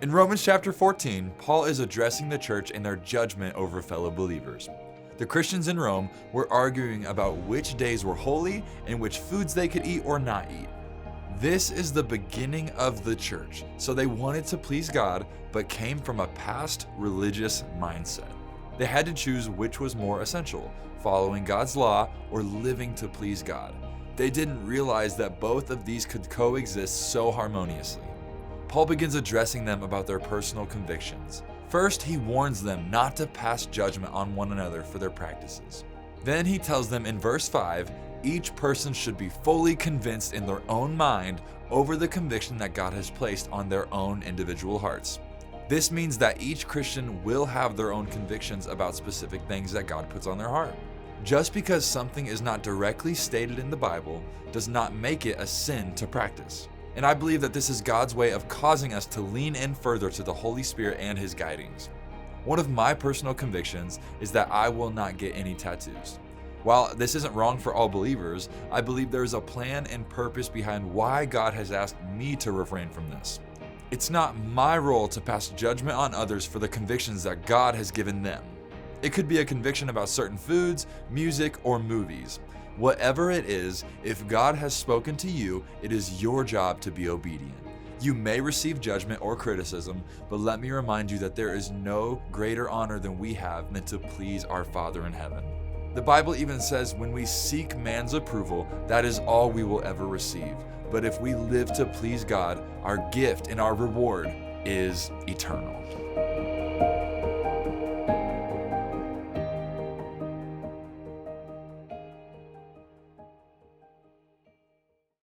In Romans chapter 14, Paul is addressing the church in their judgment over fellow believers. The Christians in Rome were arguing about which days were holy and which foods they could eat or not eat. This is the beginning of the church, so they wanted to please God, but came from a past religious mindset. They had to choose which was more essential, following God's law or living to please God. They didn't realize that both of these could coexist so harmoniously. Paul begins addressing them about their personal convictions. First, he warns them not to pass judgment on one another for their practices. Then he tells them in verse 5, each person should be fully convinced in their own mind over the conviction that God has placed on their own individual hearts. This means that each Christian will have their own convictions about specific things that God puts on their heart. Just because something is not directly stated in the Bible does not make it a sin to practice. And I believe that this is God's way of causing us to lean in further to the Holy Spirit and His guidings. One of my personal convictions is that I will not get any tattoos. While this isn't wrong for all believers, I believe there is a plan and purpose behind why God has asked me to refrain from this. It's not my role to pass judgment on others for the convictions that God has given them. It could be a conviction about certain foods, music, or movies. Whatever it is, if God has spoken to you, it is your job to be obedient. You may receive judgment or criticism, but let me remind you that there is no greater honor than we have than to please our Father in heaven. The Bible even says when we seek man's approval, that is all we will ever receive. But if we live to please God, our gift and our reward is eternal.